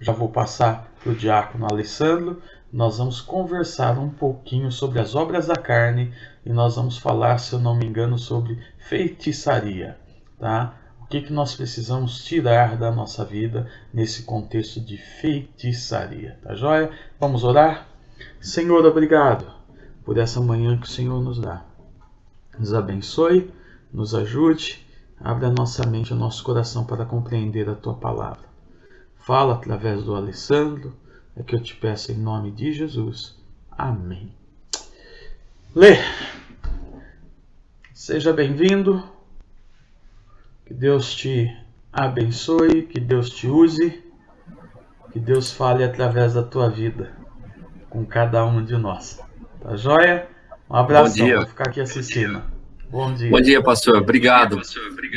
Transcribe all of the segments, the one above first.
Já vou passar para o diácono Alessandro. Nós vamos conversar um pouquinho sobre as obras da carne e nós vamos falar, se eu não me engano, sobre feitiçaria, tá? O que nós precisamos tirar da nossa vida nesse contexto de feitiçaria, tá joia? Vamos orar? Senhor, obrigado por essa manhã que o Senhor nos dá. Nos abençoe, nos ajude, abre a nossa mente, o nosso coração para compreender a Tua palavra. Fala através do Alessandro, é que eu te peço em nome de Jesus. Amém. Lê, seja bem-vindo, que Deus te abençoe, que Deus te use, que Deus fale através da tua vida, com cada um de nós. Tá joia? Um abração, Bom dia. vou ficar aqui assistindo. Bom dia. Bom dia, pastor. Obrigado.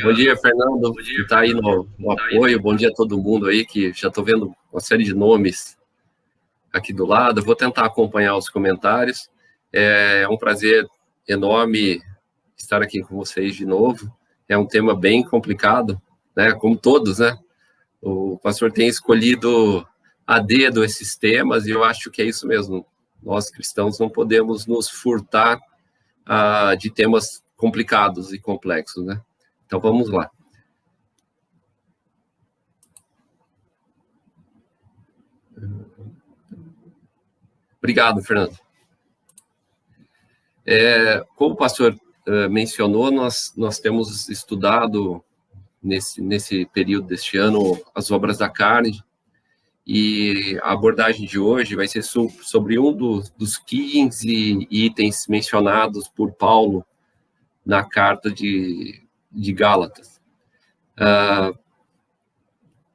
Bom dia, Fernando, que está aí no apoio. Bom dia a todo mundo aí, que já estou vendo uma série de nomes aqui do lado. Vou tentar acompanhar os comentários. É um prazer enorme estar aqui com vocês de novo. É um tema bem complicado, né? Como todos, né? O pastor tem escolhido a dedo esses temas e eu acho que é isso mesmo. Nós, cristãos, não podemos nos furtar de temas complicados e complexos, né? Então, vamos lá. Obrigado, Fernando. Como o pastor mencionou, nós temos estudado nesse período deste ano as obras da carne, e a abordagem de hoje vai ser sobre um dos 15 itens mencionados por Paulo na carta de Gálatas.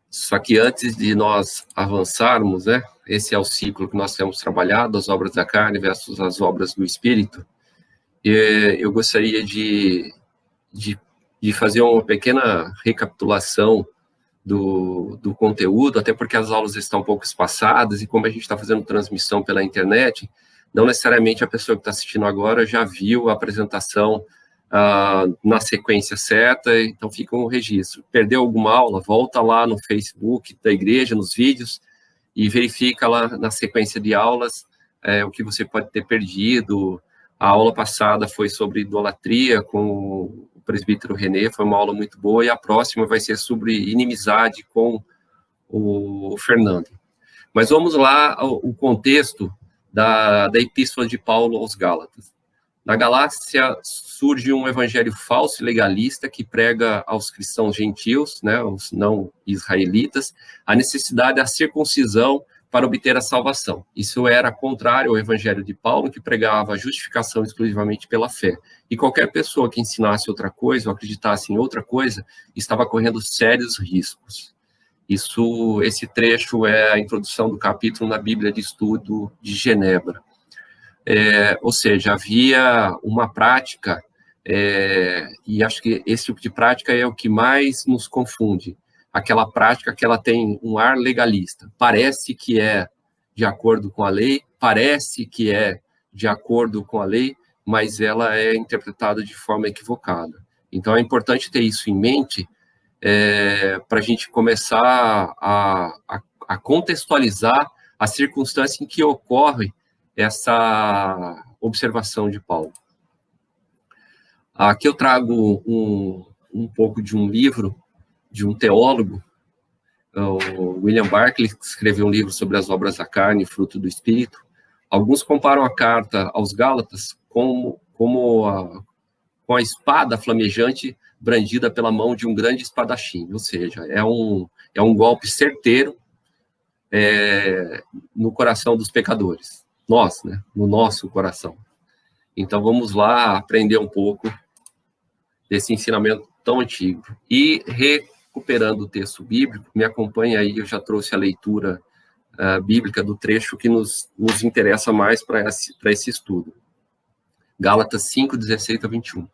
Só que antes de nós avançarmos, né, esse é o ciclo que nós temos trabalhado, as obras da carne versus as obras do Espírito, eu gostaria de fazer uma pequena recapitulação do conteúdo, até porque as aulas estão um pouco espaçadas, e como a gente está fazendo transmissão pela internet, não necessariamente a pessoa que está assistindo agora já viu a apresentação na sequência certa, então fica um registro. Perdeu alguma aula, volta lá no Facebook da igreja, nos vídeos, e verifica lá na sequência de aulas o que você pode ter perdido. A aula passada foi sobre idolatria com o presbítero René, foi uma aula muito boa, e a próxima vai ser sobre inimizade com o Fernando. Mas vamos lá, o contexto da epístola de Paulo aos Gálatas. Na Galácia surge um evangelho falso e legalista que prega aos cristãos gentios, né, aos não israelitas, a necessidade da circuncisão para obter a salvação. Isso era contrário ao evangelho de Paulo, que pregava a justificação exclusivamente pela fé. E qualquer pessoa que ensinasse outra coisa ou acreditasse em outra coisa estava correndo sérios riscos. Esse trecho é a introdução do capítulo na Bíblia de Estudo de Genebra. Ou seja, havia uma prática, e acho que esse tipo de prática é o que mais nos confunde, aquela prática que ela tem um ar legalista, parece que é de acordo com a lei, parece que é de acordo com a lei, mas ela é interpretada de forma equivocada. Então é importante ter isso em mente, para a gente começar a contextualizar a circunstância em que ocorre essa observação de Paulo. Aqui eu trago um pouco de um livro de um teólogo, o William Barclay, que escreveu um livro sobre as obras da carne, fruto do Espírito. Alguns comparam a carta aos Gálatas com a espada flamejante brandida pela mão de um grande espadachim, ou seja, é um golpe certeiro no coração dos pecadores. Nós, né, no nosso coração. Então, vamos lá aprender um pouco desse ensinamento tão antigo. E, recuperando o texto bíblico, me acompanha aí, eu já trouxe a leitura bíblica do trecho que nos interessa mais para esse estudo. Gálatas 5, 16 a 21.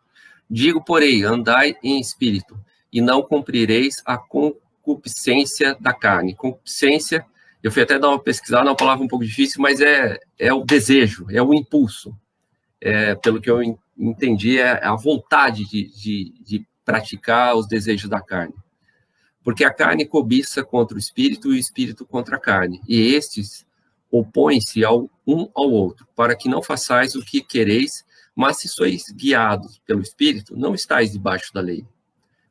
Digo, porém, andai em espírito, e não cumprireis a concupiscência da carne. Concupiscência, eu fui até dar uma pesquisada, é uma palavra um pouco difícil, mas é o desejo, é o impulso. Pelo que eu entendi, é a vontade de praticar os desejos da carne. Porque a carne cobiça contra o espírito e o espírito contra a carne, e estes opõem-se um ao outro, para que não façais o que quereis, mas se sois guiados pelo espírito, não estáis debaixo da lei.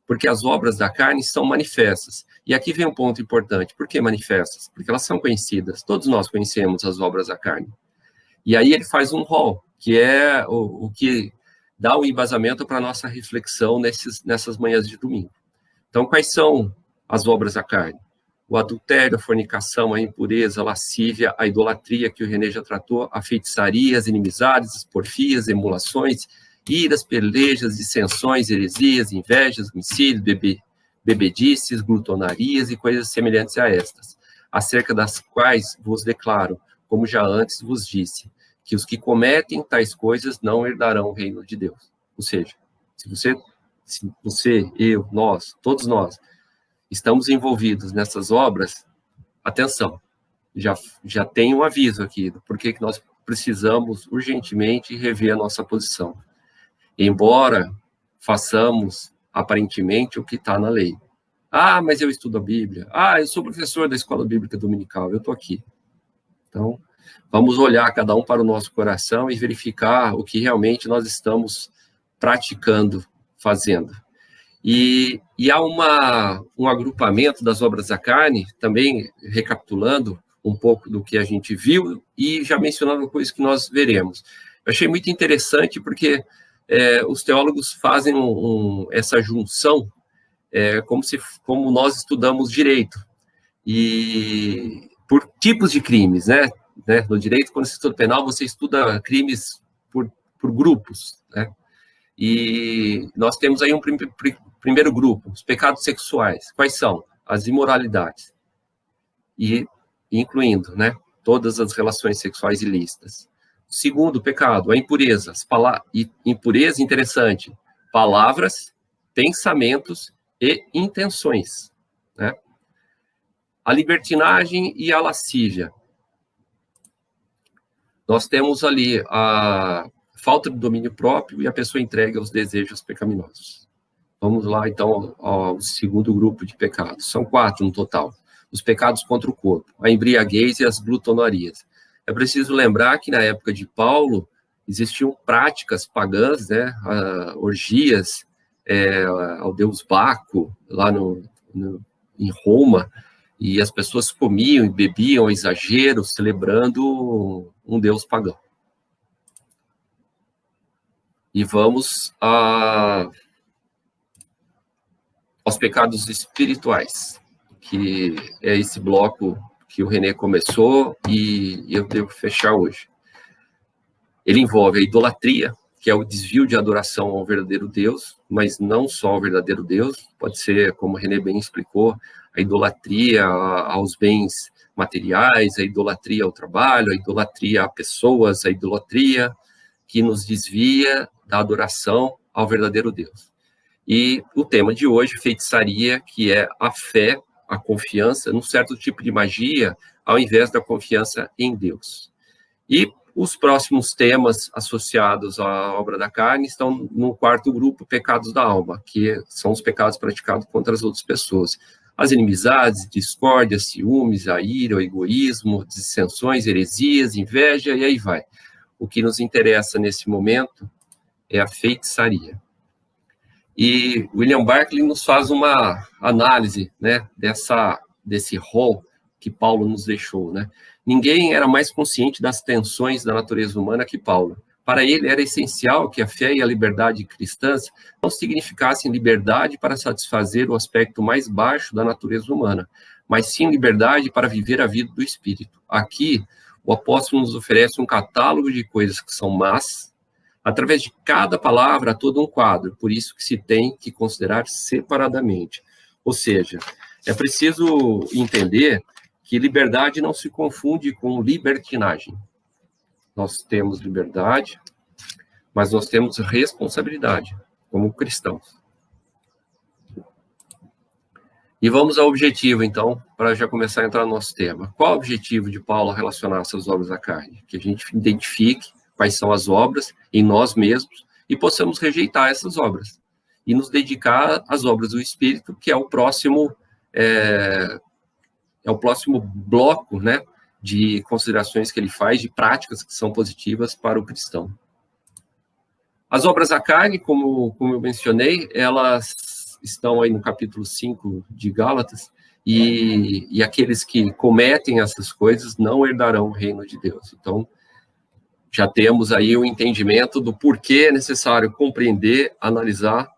Porque as obras da carne são manifestas. E aqui vem um ponto importante. Por que manifestas? Porque elas são conhecidas. Todos nós conhecemos as obras da carne. E aí ele faz um rol, que é o que dá um embasamento para a nossa reflexão nessas manhãs de domingo. Então, quais são as obras da carne? O adultério, a fornicação, a impureza, a lascívia, a idolatria, que o René já tratou, a feitiçaria, as inimizades, as porfias, emulações, iras, pelejas, dissensões, heresias, invejas, homicídios, bebedices, glutonarias e coisas semelhantes a estas, acerca das quais vos declaro, como já antes vos disse, que os que cometem tais coisas não herdarão o reino de Deus. Ou seja, se você, eu, nós, todos nós, estamos envolvidos nessas obras, atenção, já tem um aviso aqui, porque nós precisamos urgentemente rever a nossa posição. Embora façamos, aparentemente, o que está na lei. Ah, mas eu estudo a Bíblia. Ah, eu sou professor da Escola Bíblica Dominical, eu estou aqui. Então, vamos olhar cada um para o nosso coração e verificar o que realmente nós estamos praticando, fazendo. E há um agrupamento das obras da carne, também recapitulando um pouco do que a gente viu e já mencionando coisas que nós veremos. Eu achei muito interessante porque os teólogos fazem essa junção como nós estudamos direito, e por tipos de crimes, né? No direito, quando você estuda penal, você estuda crimes por grupos, né? E nós temos aí um primeiro grupo, os pecados sexuais. Quais são? As imoralidades, e incluindo, né, todas as relações sexuais ilícitas. Segundo pecado, a impureza. Impureza, interessante, palavras, pensamentos e intenções, né? A libertinagem e a lascívia. Nós temos ali a falta de domínio próprio e a pessoa entregue aos desejos pecaminosos. Vamos lá, então, ao segundo grupo de pecados. São 4 no total. Os pecados contra o corpo, a embriaguez e as glutonarias. É preciso lembrar que, na época de Paulo, existiam práticas pagãs, né, orgias ao deus Baco, lá em Roma, e as pessoas comiam e bebiam ao exagero, celebrando um deus pagão. E vamos aos pecados espirituais, que é esse bloco que o René começou e eu devo fechar hoje. Ele envolve a idolatria, que é o desvio de adoração ao verdadeiro Deus, mas não só ao verdadeiro Deus, pode ser, como o René bem explicou, a idolatria aos bens materiais, a idolatria ao trabalho, a idolatria a pessoas, a idolatria que nos desvia da adoração ao verdadeiro Deus. E o tema de hoje, feitiçaria, que é a fé, a confiança num certo tipo de magia, ao invés da confiança em Deus. E os próximos temas associados à obra da carne estão no quarto grupo, pecados da alma, que são os pecados praticados contra as outras pessoas. As inimizades, discórdias, ciúmes, a ira, o egoísmo, dissensões, heresias, inveja, e aí vai. O que nos interessa nesse momento é a feitiçaria. E William Barclay nos faz uma análise, né, desse rol que Paulo nos deixou, né? Ninguém era mais consciente das tensões da natureza humana que Paulo. Para ele era essencial que a fé e a liberdade cristãs não significassem liberdade para satisfazer o aspecto mais baixo da natureza humana, mas sim liberdade para viver a vida do Espírito. Aqui, o apóstolo nos oferece um catálogo de coisas que são más. Através de cada palavra, há todo um quadro, por isso que se tem que considerar separadamente. Ou seja, é preciso entender que liberdade não se confunde com libertinagem. Nós temos liberdade, mas nós temos responsabilidade como cristãos. E vamos ao objetivo, então, para já começar a entrar no nosso tema. Qual é o objetivo de Paulo a relacionar essas obras da carne? Que a gente identifique quais são as obras em nós mesmos e possamos rejeitar essas obras e nos dedicar às obras do Espírito, que é o próximo é o próximo bloco, né, de considerações que ele faz, de práticas que são positivas para o cristão. As obras da carne, como eu mencionei, elas estão aí no capítulo 5 de Gálatas, e aqueles que cometem essas coisas não herdarão o reino de Deus. Então, já temos aí o entendimento do porquê é necessário compreender, analisar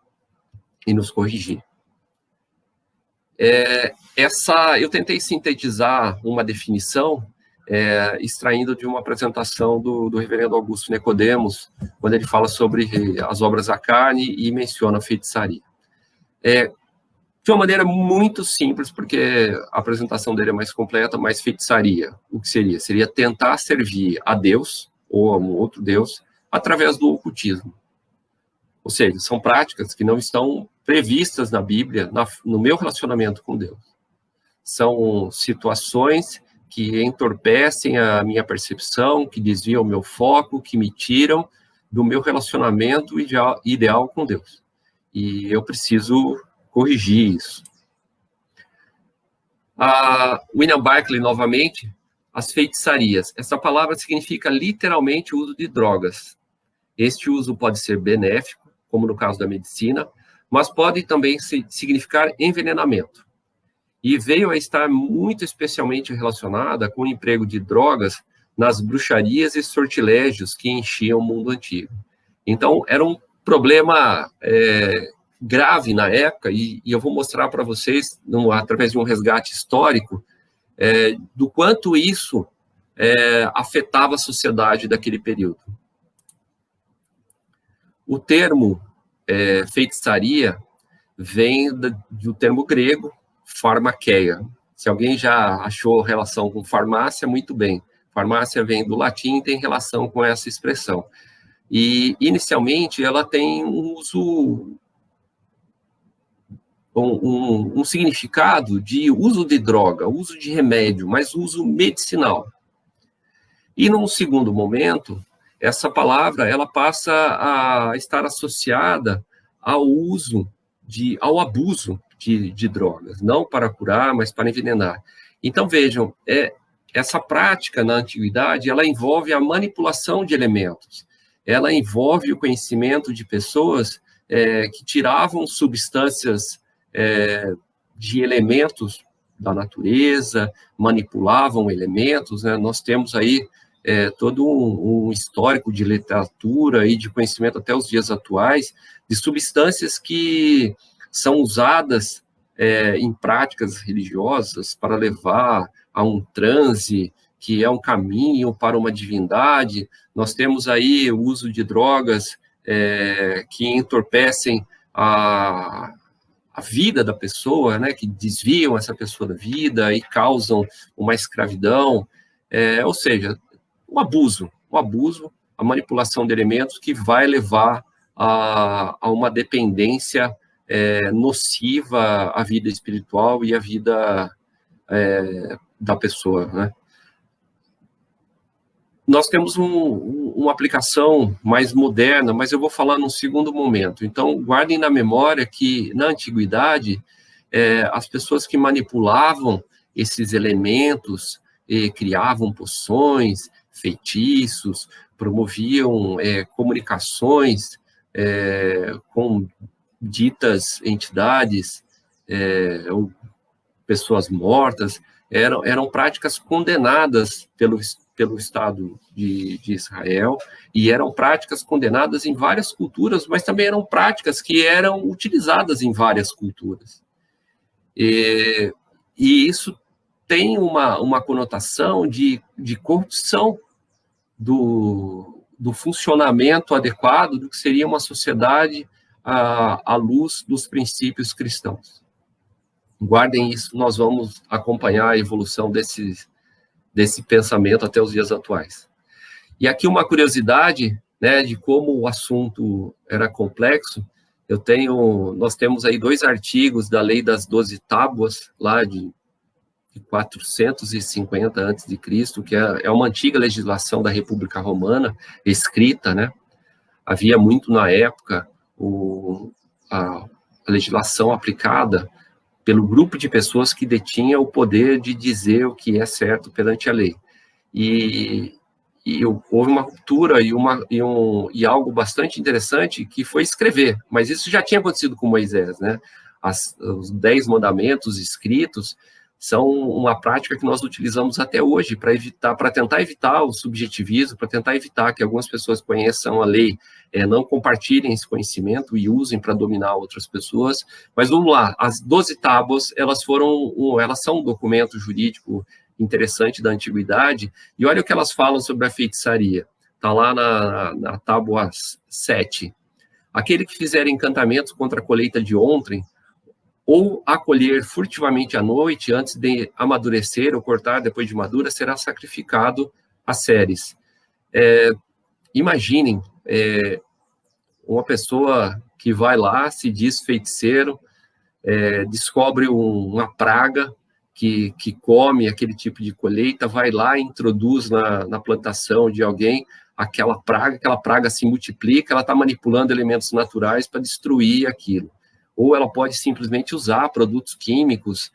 e nos corrigir. Eu tentei sintetizar uma definição extraindo de uma apresentação do reverendo Augusto Nicodemos, quando ele fala sobre as obras da carne e menciona a feitiçaria. De uma maneira muito simples, porque a apresentação dele é mais completa, mas feitiçaria, o que seria? Seria tentar servir a Deus, ou a um outro Deus, através do ocultismo. Ou seja, são práticas que não estão previstas na Bíblia, no meu relacionamento com Deus. São situações que entorpecem a minha percepção, que desviam o meu foco, que me tiram do meu relacionamento ideal com Deus. E eu preciso corrigir isso. William Barclay, novamente, as feitiçarias. Essa palavra significa literalmente o uso de drogas. Este uso pode ser benéfico, como no caso da medicina, mas pode também significar envenenamento. E veio a estar muito especialmente relacionada com o emprego de drogas nas bruxarias e sortilégios que enchiam o mundo antigo. Então, era um problema grave na época, e eu vou mostrar para vocês, através de um resgate histórico, do quanto isso afetava a sociedade daquele período. O termo feitiçaria vem do termo grego farmakeia. Se alguém já achou relação com farmácia, muito bem. Farmácia vem do latim e tem relação com essa expressão. E, inicialmente, ela tem um uso, um significado de uso de droga, uso de remédio, mas uso medicinal. E, num segundo momento, essa palavra ela passa a estar associada ao uso, ao abuso de drogas, não para curar, mas para envenenar. Então, vejam, essa prática na antiguidade, ela envolve a manipulação de elementos, ela envolve o conhecimento de pessoas que tiravam substâncias de elementos da natureza, manipulavam elementos, né? Nós temos aí todo um histórico de literatura e de conhecimento até os dias atuais, de substâncias que são usadas em práticas religiosas para levar a um transe, que é um caminho para uma divindade. Nós temos aí o uso de drogas que entorpecem a vida da pessoa, né, que desviam essa pessoa da vida e causam uma escravidão, ou seja, o abuso, a manipulação de elementos que vai levar a uma dependência nociva à vida espiritual e à vida da pessoa, né? Nós temos uma aplicação mais moderna, mas eu vou falar num segundo momento. Então, guardem na memória que, na antiguidade, as pessoas que manipulavam esses elementos, criavam poções, feitiços, promoviam comunicações com ditas entidades ou pessoas mortas, eram práticas condenadas pelo Estado de Israel, e eram práticas condenadas em várias culturas, mas também eram práticas que eram utilizadas em várias culturas. E isso tem uma conotação de corrupção do funcionamento adequado do que seria uma sociedade à luz dos princípios cristãos. Guardem isso, nós vamos acompanhar a evolução desse pensamento até os dias atuais. E aqui uma curiosidade, né, de como o assunto era complexo. Nós temos aí 2 artigos da Lei das 12 Tábuas, lá de 450 a.C., que é uma antiga legislação da República Romana, escrita, né? Havia muito na época a legislação aplicada pelo grupo de pessoas que detinha o poder de dizer o que é certo perante a lei. E houve uma ruptura e algo bastante interessante, que foi escrever, mas isso já tinha acontecido com Moisés, né? Os 10 mandamentos escritos são uma prática que nós utilizamos até hoje para tentar evitar o subjetivismo, para tentar evitar que algumas pessoas conheçam a lei, não compartilhem esse conhecimento e usem para dominar outras pessoas. Mas vamos lá, as 12 tábuas, elas são um documento jurídico interessante da antiguidade, e olha o que elas falam sobre a feitiçaria. Está lá na tábua 7. Aquele que fizer encantamentos contra a colheita de ontem, ou a colher furtivamente à noite, antes de amadurecer ou cortar depois de madura, será sacrificado a Ceres. Imaginem uma pessoa que vai lá, se diz feiticeiro, descobre uma praga que come aquele tipo de colheita, vai lá e introduz na plantação de alguém aquela praga se multiplica, ela está manipulando elementos naturais para destruir aquilo. Ou ela pode simplesmente usar produtos químicos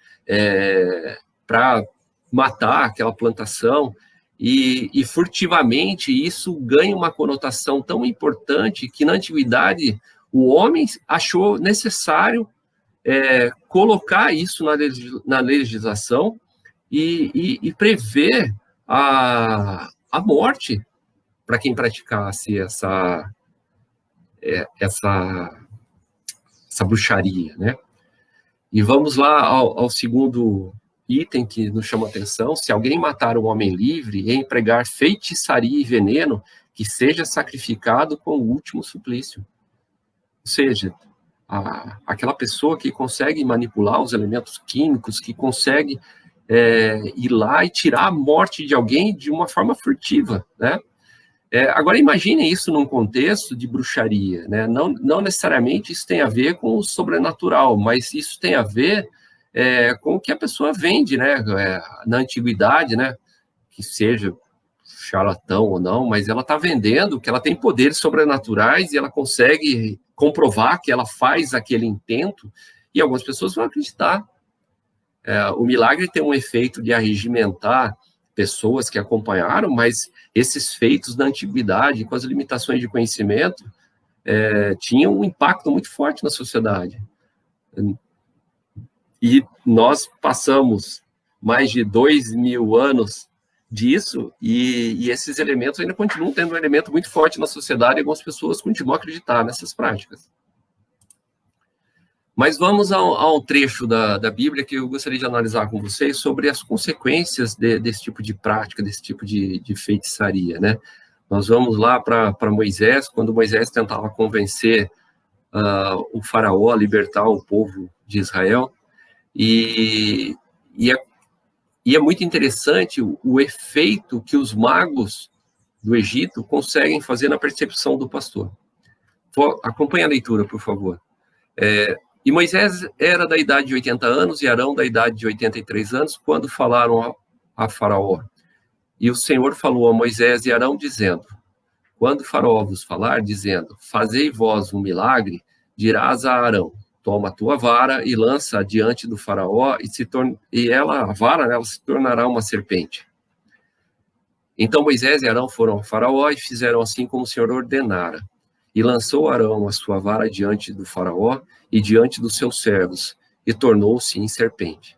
para matar aquela plantação, e furtivamente isso ganha uma conotação tão importante que na antiguidade o homem achou necessário colocar isso na legislação e prever a morte para quem praticasse essa bruxaria, né? E vamos lá ao segundo item que nos chama a atenção: se alguém matar um homem livre e empregar feitiçaria e veneno, que seja sacrificado com o último suplício. Ou seja, aquela pessoa que consegue manipular os elementos químicos, que consegue ir lá e tirar a morte de alguém de uma forma furtiva, né? Agora, imagine isso num contexto de bruxaria, né? Não necessariamente isso tem a ver com o sobrenatural, mas isso tem a ver com o que a pessoa vende, né? Na antiguidade, né? Que seja charlatão ou não, mas ela está vendendo que ela tem poderes sobrenaturais e ela consegue comprovar que ela faz aquele intento, e algumas pessoas vão acreditar. O milagre tem um efeito de arregimentar pessoas que acompanharam, mas esses feitos da antiguidade, com as limitações de conhecimento, tinham um impacto muito forte na sociedade. E nós passamos mais de 2.000 anos disso, e esses elementos ainda continuam tendo um elemento muito forte na sociedade, e algumas pessoas continuam a acreditar nessas práticas. Mas vamos a um trecho da Bíblia que eu gostaria de analisar com vocês sobre as consequências desse tipo de prática, desse tipo de feitiçaria, né? Nós vamos lá para Moisés, quando Moisés tentava convencer o faraó a libertar o povo de Israel, e é muito interessante o efeito que os magos do Egito conseguem fazer na percepção do pastor. Acompanhe a leitura, por favor. E Moisés era da idade de 80 anos e Arão da idade de 83 anos, quando falaram a Faraó. E o Senhor falou a Moisés e Arão, dizendo: quando Faraó vos falar, dizendo, fazei vós um milagre, dirás a Arão, toma a tua vara e lança diante do Faraó, a vara, ela se tornará uma serpente. Então Moisés e Arão foram ao Faraó e fizeram assim como o Senhor ordenara. E lançou Arão a sua vara diante do Faraó e diante dos seus servos, e tornou-se em serpente.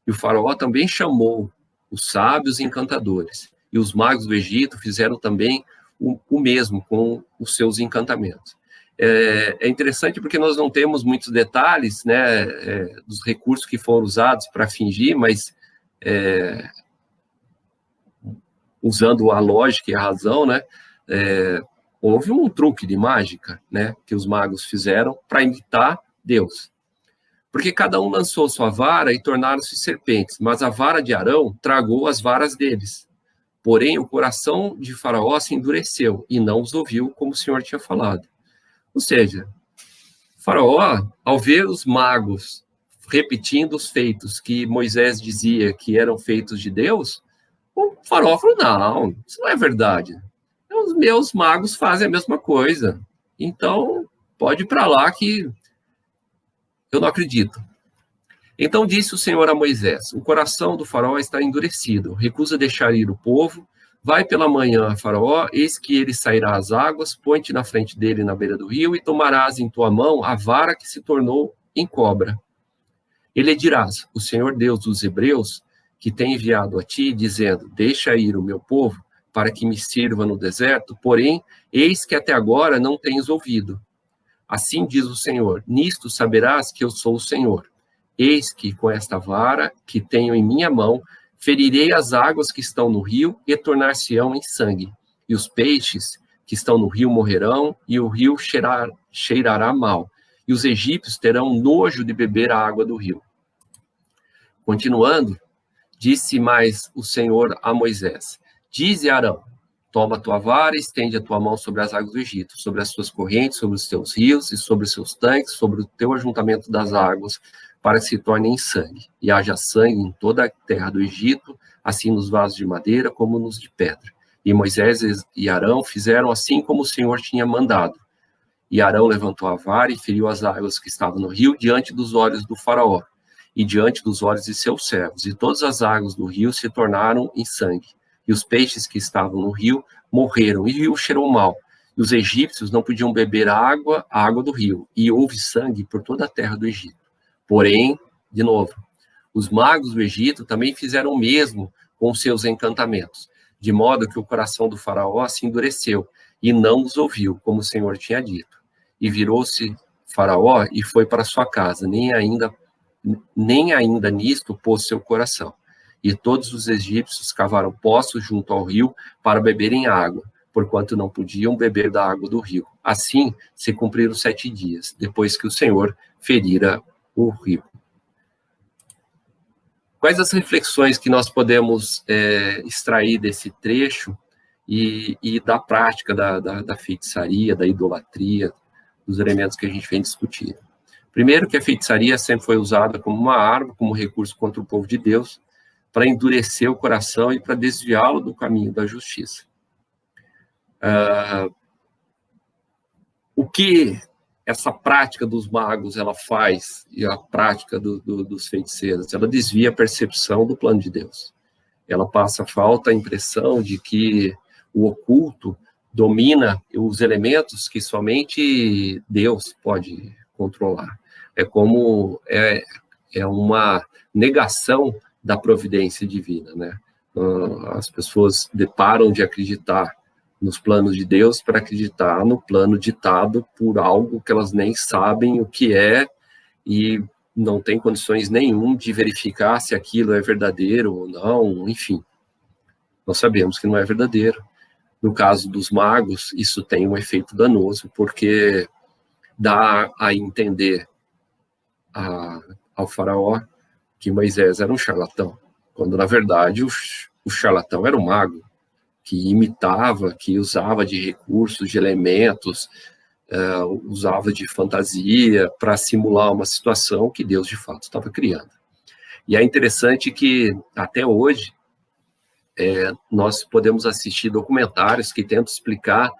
E o Faraó também chamou os sábios e encantadores, e os magos do Egito fizeram também o mesmo com os seus encantamentos. É interessante porque nós não temos muitos detalhes, né, dos recursos que foram usados para fingir, mas usando a lógica e a razão, né, houve um truque de mágica, né, que os magos fizeram para imitar Deus. Porque cada um lançou sua vara e tornaram-se serpentes, mas a vara de Arão tragou as varas deles. Porém, o coração de Faraó se endureceu e não os ouviu como o Senhor tinha falado. Ou seja, Faraó, ao ver os magos repetindo os feitos que Moisés dizia que eram feitos de Deus, o Faraó falou, não, isso não é verdade. Os meus magos fazem a mesma coisa. Então, pode ir para lá que eu não acredito. Então disse o Senhor a Moisés: o coração do faraó está endurecido, recusa deixar ir o povo. Vai pela manhã a Faraó, eis que ele sairá às águas, põe-te na frente dele na beira do rio, e tomarás em tua mão a vara que se tornou em cobra. E lhe dirás: o Senhor Deus dos Hebreus, que tem enviado a ti, dizendo: deixa ir o meu povo, para que me sirva no deserto, porém, eis que até agora não tens ouvido. Assim diz o Senhor: nisto saberás que eu sou o Senhor. Eis que com esta vara que tenho em minha mão, ferirei as águas que estão no rio e tornar-se-ão em sangue. E os peixes que estão no rio morrerão, e o rio cheirará mal. E os egípcios terão nojo de beber a água do rio. Continuando, disse mais o Senhor a Moisés: dize a Arão: toma a tua vara e estende a tua mão sobre as águas do Egito, sobre as suas correntes, sobre os teus rios e sobre os seus tanques, sobre o teu ajuntamento das águas, para que se tornem em sangue, e haja sangue em toda a terra do Egito, assim nos vasos de madeira como nos de pedra. E Moisés e Arão fizeram assim como o Senhor tinha mandado. E Arão levantou a vara e feriu as águas que estavam no rio diante dos olhos do faraó, e diante dos olhos de seus servos, e todas as águas do rio se tornaram em sangue. E os peixes que estavam no rio morreram, e o rio cheirou mal. E os egípcios não podiam beber a água do rio, e houve sangue por toda a terra do Egito. Porém, de novo, os magos do Egito também fizeram o mesmo com seus encantamentos, de modo que o coração do faraó se endureceu, e não os ouviu, como o Senhor tinha dito. E virou-se faraó e foi para sua casa, nem ainda nisto pôs seu coração. E todos os egípcios cavaram poços junto ao rio para beberem água, porquanto não podiam beber da água do rio. Assim se cumpriram 7 dias, depois que o Senhor ferira o rio. Quais as reflexões que nós podemos extrair desse trecho e da prática da feitiçaria, da idolatria, dos elementos que a gente vem discutindo? Primeiro, que a feitiçaria sempre foi usada como uma arma, como recurso contra o povo de Deus, para endurecer o coração e para desviá-lo do caminho da justiça. O que essa prática dos magos ela faz, e a prática dos feiticeiros, ela desvia a percepção do plano de Deus. Ela passa a impressão de que o oculto domina os elementos que somente Deus pode controlar. É como uma negação da providência divina, né? As pessoas param de acreditar nos planos de Deus para acreditar no plano ditado por algo que elas nem sabem o que é e não tem condições nenhum de verificar se aquilo é verdadeiro ou não, enfim. Nós sabemos que não é verdadeiro. No caso dos magos, isso tem um efeito danoso, porque dá a entender ao faraó que Moisés era um charlatão, quando na verdade o charlatão era um mago, que imitava, que usava de recursos, de elementos, usava de fantasia para simular uma situação que Deus de fato estava criando. E é interessante que até hoje nós podemos assistir documentários que tentam explicar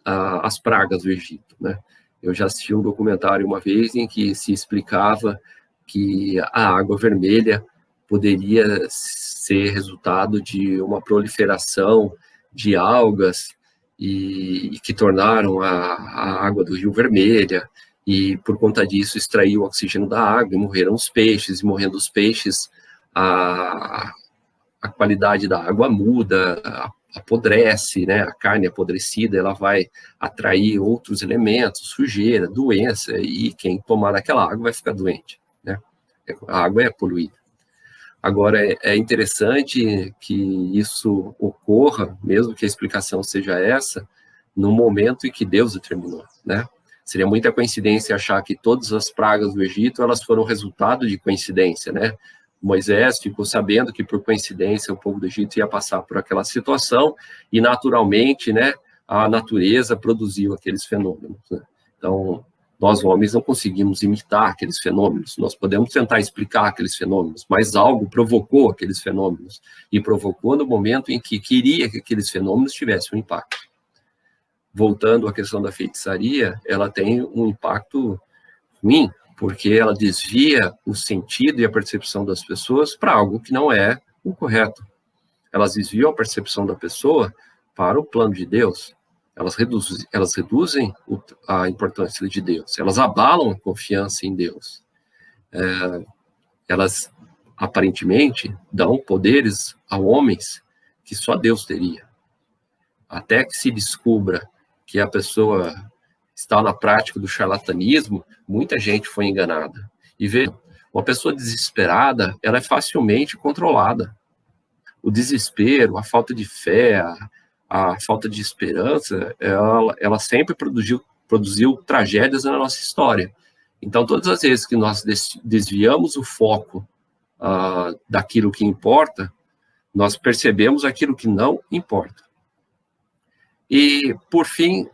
as pragas do Egito, né? Eu já assisti um documentário uma vez em que se explicava que a água vermelha poderia ser resultado de uma proliferação de algas e que tornaram a água do rio vermelha, e por conta disso extraiu o oxigênio da água e morreram os peixes, e morrendo os peixes a qualidade da água muda, apodrece, né? A carne apodrecida, ela vai atrair outros elementos, sujeira, doença, e quem tomar aquela água vai ficar doente, né? A água é poluída. Agora, é interessante que isso ocorra, mesmo que a explicação seja essa, no momento em que Deus determinou, né? Seria muita coincidência achar que todas as pragas do Egito, elas foram resultado de coincidência, né? Moisés ficou sabendo que, por coincidência, o povo do Egito ia passar por aquela situação e, naturalmente, né, a natureza produziu aqueles fenômenos, né? Então, nós, homens, não conseguimos imitar aqueles fenômenos. Nós podemos tentar explicar aqueles fenômenos, mas algo provocou aqueles fenômenos, e provocou no momento em que queria que aqueles fenômenos tivessem um impacto. Voltando à questão da feitiçaria, ela tem um impacto ruim, porque ela desvia o sentido e a percepção das pessoas para algo que não é o correto. Elas desviam a percepção da pessoa para o plano de Deus. Elas reduzem a importância de Deus. Elas abalam a confiança em Deus. Elas, aparentemente, dão poderes a homens que só Deus teria. Até que se descubra que a pessoa está na prática do charlatanismo, muita gente foi enganada. E veja, uma pessoa desesperada, ela é facilmente controlada. O desespero, a falta de fé, a falta de esperança, ela sempre produziu tragédias na nossa história. Então, todas as vezes que nós desviamos o foco daquilo que importa, nós percebemos aquilo que não importa. E, por fim,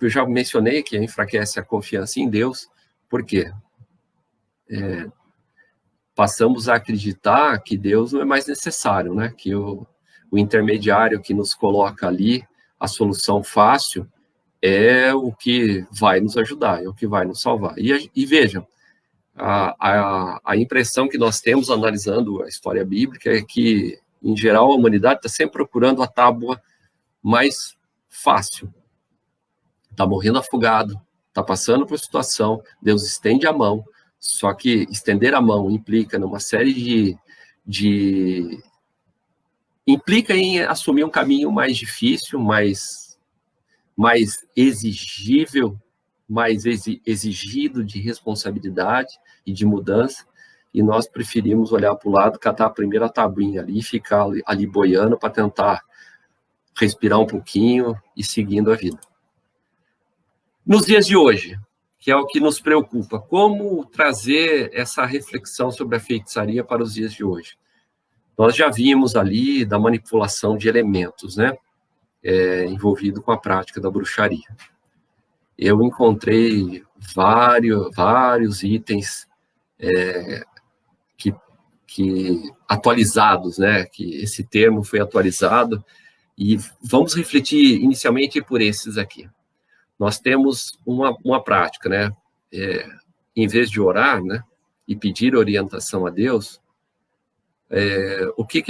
eu já mencionei que enfraquece a confiança em Deus, por quê? Passamos a acreditar que Deus não é mais necessário, né? Que o intermediário que nos coloca ali, a solução fácil, é o que vai nos ajudar, é o que vai nos salvar. E vejam, a impressão que nós temos analisando a história bíblica é que, em geral, a humanidade está sempre procurando a tábua mais fácil. Está morrendo afogado, está passando por situação, Deus estende a mão, só que estender a mão implica numa série implica em assumir um caminho mais difícil, mais exigível, mais exigido de responsabilidade e de mudança, e nós preferimos olhar para o lado, catar a primeira tabuinha ali e ficar ali boiando para tentar respirar um pouquinho e seguindo a vida. Nos dias de hoje, que é o que nos preocupa, como trazer essa reflexão sobre a feitiçaria para os dias de hoje? Nós já vimos ali da manipulação de elementos, né? Envolvido com a prática da bruxaria. Eu encontrei vários itens que atualizados, né? Que esse termo foi atualizado, e vamos refletir inicialmente por esses aqui. Nós temos uma prática, né? Em vez de orar, né? E pedir orientação a Deus, o que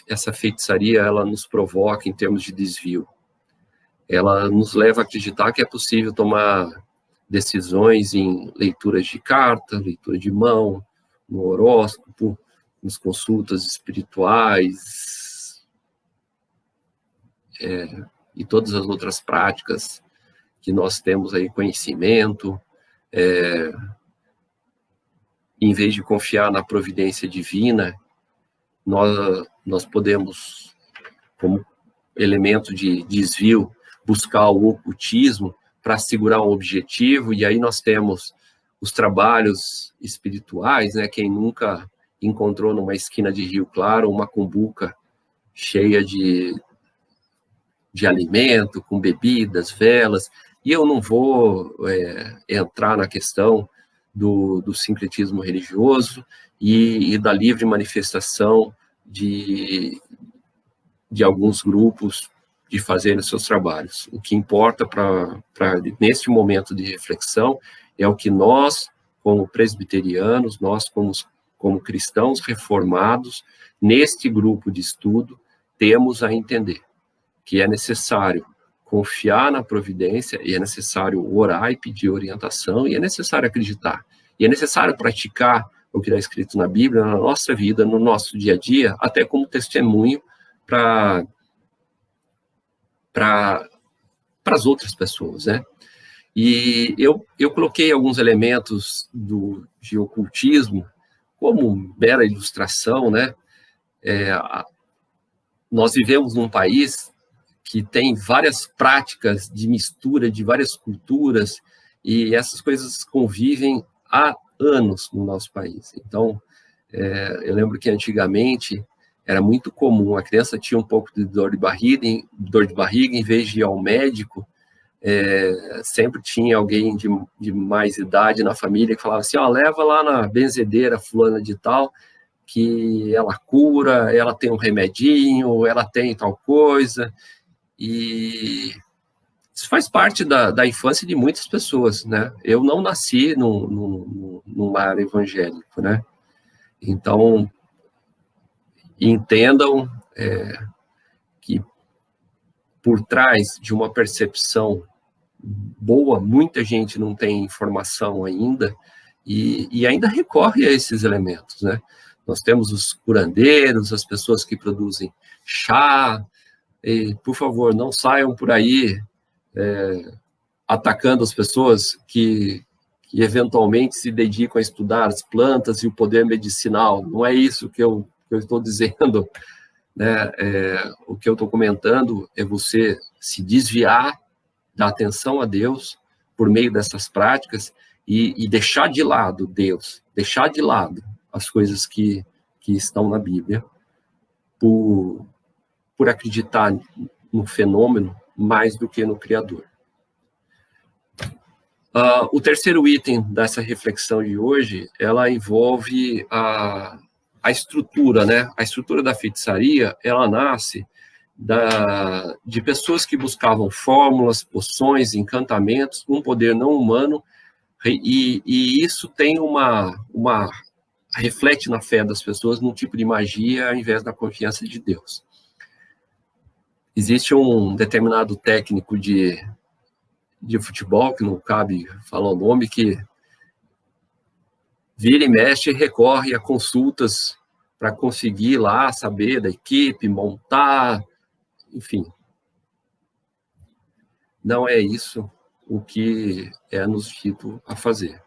essa feitiçaria ela nos provoca em termos de desvio? Ela nos leva a acreditar que é possível tomar decisões em leituras de carta, leitura de mão, no horóscopo, nas consultas espirituais, e todas as outras práticas que nós temos aí conhecimento, em vez de confiar na providência divina, nós podemos, como elemento de desvio, buscar o ocultismo para assegurar um objetivo, e aí nós temos os trabalhos espirituais, né? Quem nunca encontrou numa esquina de Rio Claro uma cumbuca cheia de alimento, com bebidas, velas, e eu não vou entrar na questão do sincretismo religioso e da livre manifestação de alguns grupos de fazerem os seus trabalhos. O que importa neste momento de reflexão é o que nós, como presbiterianos, nós como cristãos reformados, neste grupo de estudo, temos a entender que é necessário confiar na providência, e é necessário orar e pedir orientação, e é necessário acreditar, e é necessário praticar o que está escrito na Bíblia, na nossa vida, no nosso dia a dia, até como testemunho para as outras pessoas, né? E eu coloquei alguns elementos de ocultismo como mera ilustração, né? Nós vivemos num país que tem várias práticas de mistura de várias culturas, e essas coisas convivem há anos no nosso país. Então, eu lembro que antigamente era muito comum, a criança tinha um pouco de dor de barriga, em vez de ir ao médico, sempre tinha alguém de mais idade na família que falava assim, leva lá na benzedeira fulana de tal, que ela cura, ela tem um remedinho, ela tem tal coisa. E Isso faz parte da infância de muitas pessoas, né? Eu não nasci num lar evangélico, né? Então, entendam que por trás de uma percepção boa, muita gente não tem informação ainda, e ainda recorre a esses elementos, né? Nós temos os curandeiros, as pessoas que produzem chá, e, por favor, não saiam por aí atacando as pessoas que eventualmente se dedicam a estudar as plantas e o poder medicinal. Não é isso que eu estou dizendo, né? O que eu estou comentando é você se desviar da atenção a Deus por meio dessas práticas e deixar de lado Deus, deixar de lado as coisas que estão na Bíblia por acreditar no fenômeno mais do que no Criador. O terceiro item dessa reflexão de hoje, ela envolve a estrutura, né? A estrutura da feitiçaria, ela nasce de pessoas que buscavam fórmulas, poções, encantamentos, um poder não humano, e isso tem reflete na fé das pessoas num tipo de magia ao invés da confiança de Deus. Existe um determinado técnico de futebol, que não cabe falar o nome, que vira e mexe, recorre a consultas para conseguir lá saber da equipe, montar, enfim. Não é isso o que é nos dito a fazer.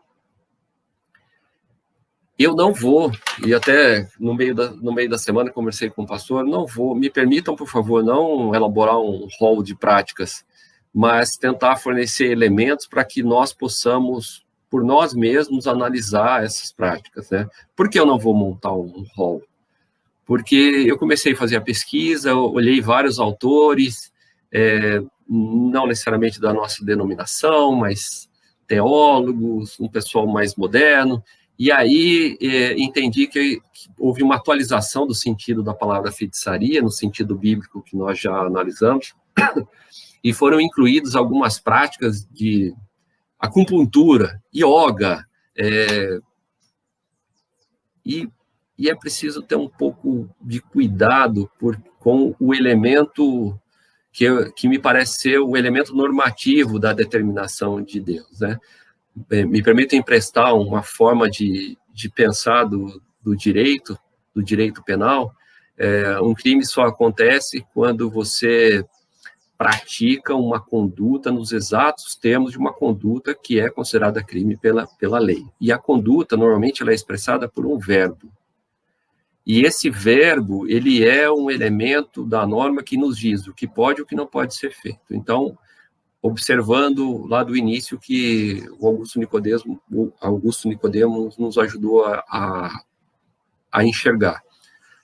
Eu não vou, e até no meio da semana conversei com o pastor, não vou, me permitam, por favor, não elaborar um rol de práticas, mas tentar fornecer elementos para que nós possamos, por nós mesmos, analisar essas práticas, né? Por que eu não vou montar um rol? Porque eu comecei a fazer a pesquisa, olhei vários autores, não necessariamente da nossa denominação, mas teólogos, um pessoal mais moderno, e aí entendi que houve uma atualização do sentido da palavra feitiçaria, no sentido bíblico que nós já analisamos, e foram incluídas algumas práticas de acupuntura, yoga, e é preciso ter um pouco de cuidado com o elemento que me parece ser o elemento normativo da determinação de Deus, né? Me permito emprestar uma forma de pensar do direito penal. Um crime só acontece quando você pratica uma conduta nos exatos termos de uma conduta que é considerada crime pela lei. E a conduta, normalmente, ela é expressada por um verbo. E esse verbo, ele é um elemento da norma que nos diz o que pode e o que não pode ser feito. Então, observando lá do início que o Augusto Nicodemos nos ajudou a enxergar.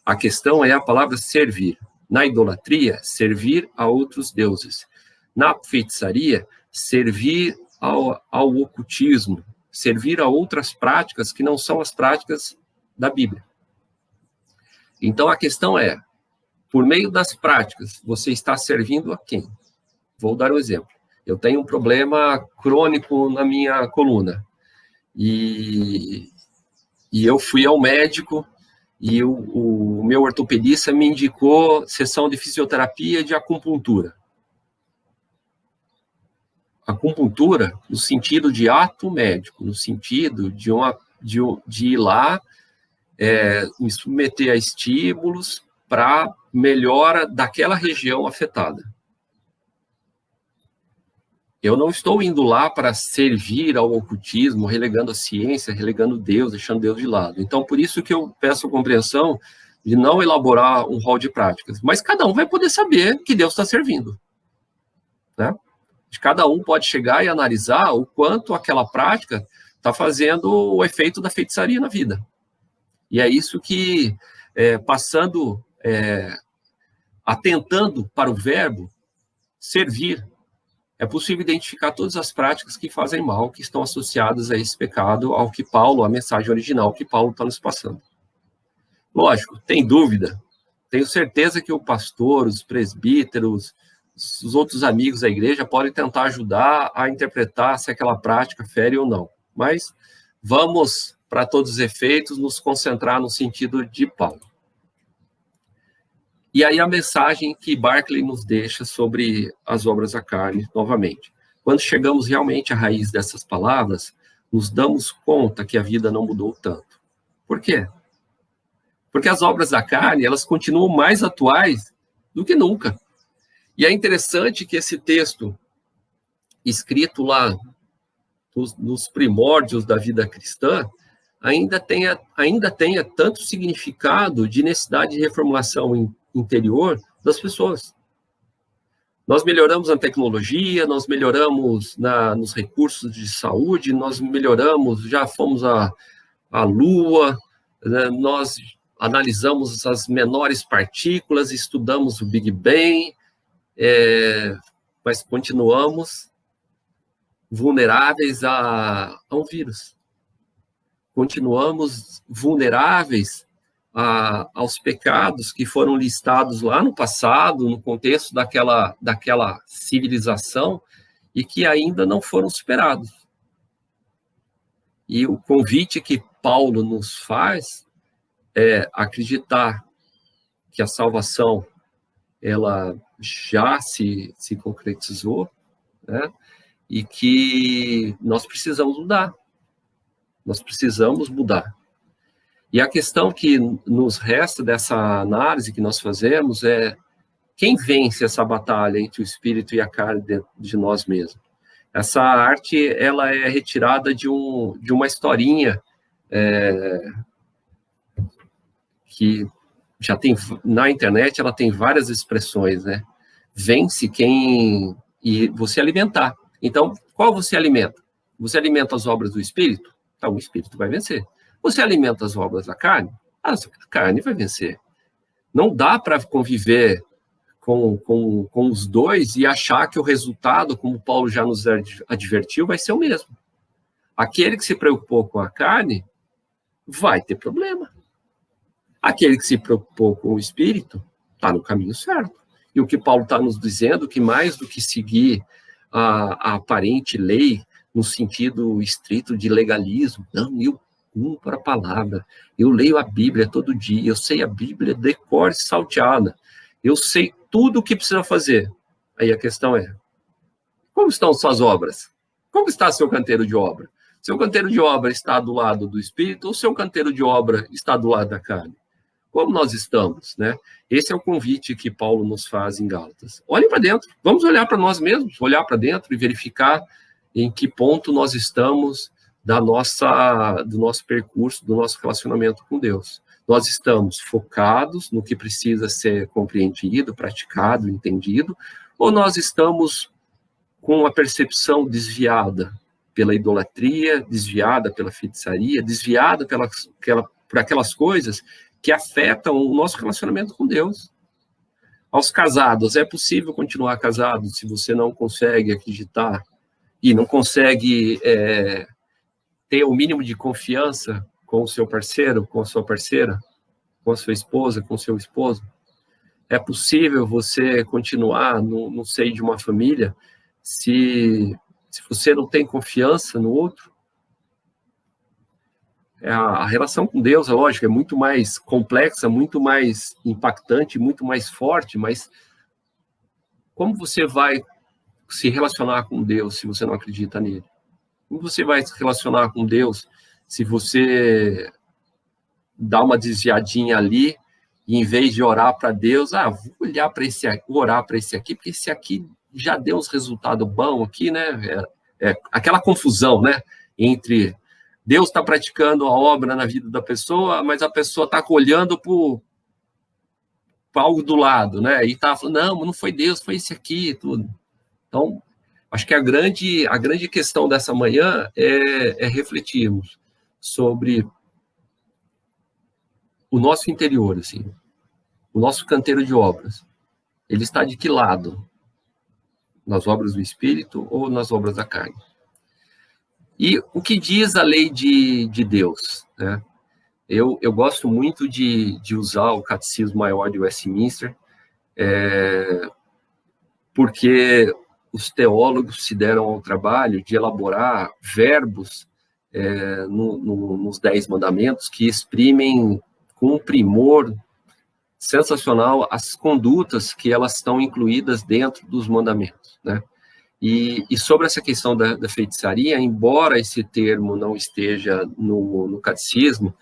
A questão é a palavra servir. Na idolatria, servir a outros deuses. Na feitiçaria, servir ao ocultismo, servir a outras práticas que não são as práticas da Bíblia. Então, a questão é, por meio das práticas, você está servindo a quem? Vou dar um exemplo. Eu tenho um problema crônico na minha coluna. E eu fui ao médico e o meu ortopedista me indicou sessão de fisioterapia de acupuntura. Acupuntura no sentido de ato médico, no sentido de ir lá, me submeter a estímulos para melhora daquela região afetada. Eu não estou indo lá para servir ao ocultismo, relegando a ciência, relegando Deus, deixando Deus de lado. Então, por isso que eu peço a compreensão de não elaborar um rol de práticas. Mas cada um vai poder saber que Deus está servindo, né? Cada um pode chegar e analisar o quanto aquela prática está fazendo o efeito da feitiçaria na vida. E é isso que, atentando para o verbo servir, é possível identificar todas as práticas que fazem mal, que estão associadas a esse pecado, ao que Paulo, a mensagem original que Paulo está nos passando. Lógico, tem dúvida. Tenho certeza que o pastor, os presbíteros, os outros amigos da igreja podem tentar ajudar a interpretar se aquela prática fere ou não. Mas vamos, para todos os efeitos, nos concentrar no sentido de Paulo. E aí a mensagem que Barclay nos deixa sobre as obras da carne, novamente. Quando chegamos realmente à raiz dessas palavras, nos damos conta que a vida não mudou tanto. Por quê? Porque as obras da carne, elas continuam mais atuais do que nunca. E é interessante que esse texto, escrito lá nos primórdios da vida cristã, ainda tenha tanto significado de necessidade de reformulação interior das pessoas. Nós melhoramos na tecnologia, nós melhoramos nos recursos de saúde, nós melhoramos, já fomos à Lua, né, nós analisamos as menores partículas, estudamos o Big Bang, mas continuamos vulneráveis a um vírus. Continuamos vulneráveis aos pecados que foram listados lá no passado, no contexto daquela civilização, e que ainda não foram superados. E o convite que Paulo nos faz é acreditar que a salvação ela já se concretizou, né? E que nós precisamos mudar. Nós precisamos mudar. E a questão que nos resta dessa análise que nós fazemos é quem vence essa batalha entre o espírito e a carne dentro de nós mesmos. Essa arte ela é retirada de uma historinha que já tem na internet, ela tem várias expressões, né? Vence quem e você alimentar. Então, qual você alimenta? Você alimenta as obras do espírito? Então, o espírito vai vencer. Você alimenta as obras da carne? A carne vai vencer. Não dá para conviver com os dois e achar que o resultado, como Paulo já nos advertiu, vai ser o mesmo. Aquele que se preocupou com a carne vai ter problema. Aquele que se preocupou com o espírito está no caminho certo. E o que Paulo está nos dizendo, que mais do que seguir a aparente lei, no sentido estrito de legalismo, não, eu cumpro a palavra, eu leio a Bíblia todo dia, eu sei a Bíblia de cor salteada, eu sei tudo o que precisa fazer. Aí a questão é, como estão suas obras? Como está seu canteiro de obra? Seu canteiro de obra está do lado do espírito ou seu canteiro de obra está do lado da carne? Como nós estamos, né? Esse é o convite que Paulo nos faz em Gálatas. Olhem para dentro, vamos olhar para nós mesmos, olhar para dentro e verificar em que ponto nós estamos do nosso percurso, do nosso relacionamento com Deus. Nós estamos focados no que precisa ser compreendido, praticado, entendido, ou nós estamos com a percepção desviada pela idolatria, desviada pela feitiçaria, desviada por aquelas coisas que afetam o nosso relacionamento com Deus. Aos casados, é possível continuar casado se você não consegue acreditar e não consegue ter o mínimo de confiança com o seu parceiro, com a sua parceira, com a sua esposa, com o seu esposo? É possível você continuar no seio de uma família se você não tem confiança no outro? A relação com Deus, é lógico, é muito mais complexa, muito mais impactante, muito mais forte, mas como você vai se relacionar com Deus se você não acredita nele? Como você vai se relacionar com Deus se você dá uma desviadinha ali e em vez de orar para Deus, vou olhar para esse aqui, orar para esse aqui, porque esse aqui já deu uns resultados bons aqui, né? Aquela confusão, né? Entre Deus está praticando a obra na vida da pessoa, mas a pessoa está olhando para algo do lado, né? E está falando, não foi Deus, foi esse aqui, tudo. Então, acho que a grande questão dessa manhã é refletirmos sobre o nosso interior, assim, o nosso canteiro de obras. Ele está de que lado? Nas obras do Espírito ou nas obras da carne? E o que diz a lei de Deus, né? Eu gosto muito de usar o Catecismo Maior de Westminster, porque os teólogos se deram ao trabalho de elaborar verbos nos 10 mandamentos que exprimem com um primor sensacional as condutas que elas estão incluídas dentro dos mandamentos, né? E sobre essa questão da feitiçaria, embora esse termo não esteja no catecismo,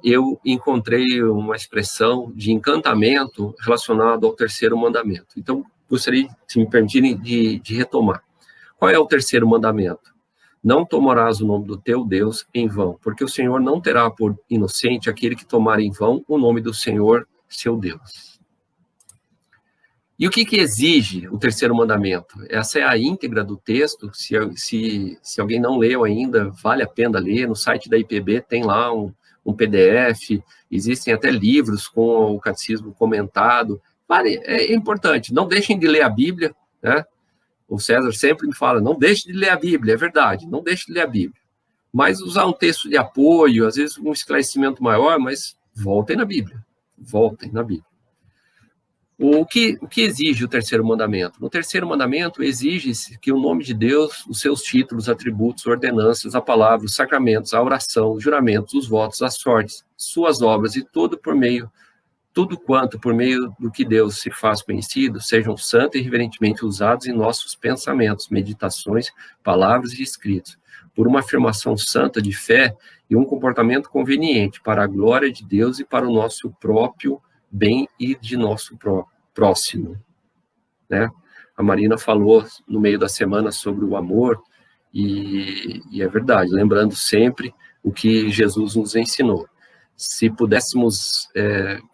eu encontrei uma expressão de encantamento relacionado ao terceiro mandamento. Então, gostaria, se me permitirem, de retomar. Qual é o terceiro mandamento? Não tomarás o nome do teu Deus em vão, porque o Senhor não terá por inocente aquele que tomar em vão o nome do Senhor, seu Deus. E o que exige o terceiro mandamento? Essa é a íntegra do texto. Se alguém não leu ainda, vale a pena ler. No site da IPB tem lá um PDF, existem até livros com o catecismo comentado. É importante, não deixem de ler a Bíblia, né? O César sempre me fala, não deixe de ler a Bíblia, é verdade, não deixe de ler a Bíblia. Mas usar um texto de apoio, às vezes um esclarecimento maior, mas voltem na Bíblia, voltem na Bíblia. O que exige o terceiro mandamento? No terceiro mandamento, exige-se que o nome de Deus, os seus títulos, atributos, ordenanças, a palavra, os sacramentos, a oração, os juramentos, os votos, as sortes, suas obras e tudo quanto por meio do que Deus se faz conhecido, sejam santos e reverentemente usados em nossos pensamentos, meditações, palavras e escritos, por uma afirmação santa de fé e um comportamento conveniente para a glória de Deus e para o nosso próprio bem e de nosso próximo, né? A Marina falou no meio da semana sobre o amor, e é verdade, lembrando sempre o que Jesus nos ensinou. Se pudéssemos,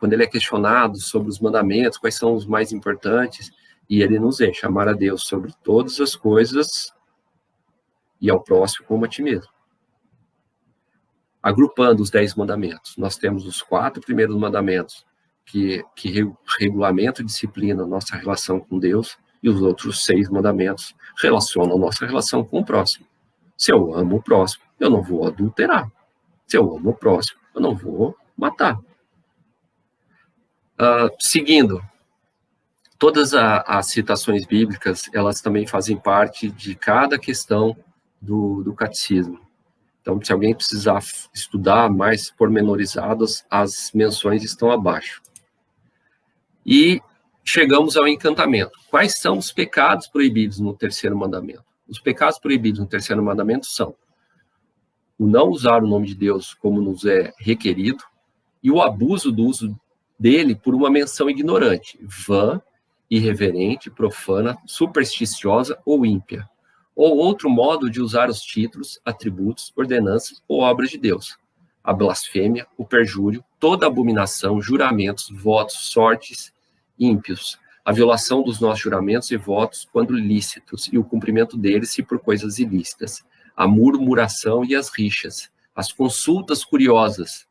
quando ele é questionado sobre os mandamentos, quais são os mais importantes, e ele nos deixa amar a Deus sobre todas as coisas e ao próximo como a ti mesmo. Agrupando os 10 mandamentos, nós temos os 4 primeiros mandamentos, que regulamento e disciplina a nossa relação com Deus, e os outros 6 mandamentos relacionam a nossa relação com o próximo. Se eu amo o próximo, eu não vou adulterar. Se eu amo o próximo, eu não vou matar. Seguindo, todas as citações bíblicas, elas também fazem parte de cada questão do catecismo. Então, se alguém precisar estudar mais pormenorizadas, as menções estão abaixo. E chegamos ao encantamento. Quais são os pecados proibidos no terceiro mandamento? Os pecados proibidos no terceiro mandamento são o não usar o nome de Deus como nos é requerido e o abuso do uso dele por uma menção ignorante, vã, irreverente, profana, supersticiosa ou ímpia, ou outro modo de usar os títulos, atributos, ordenanças ou obras de Deus. A blasfêmia, o perjúrio, toda abominação, juramentos, votos, sortes, ímpios, a violação dos nossos juramentos e votos quando lícitos e o cumprimento deles se por coisas ilícitas, a murmuração e as rixas, as consultas curiosas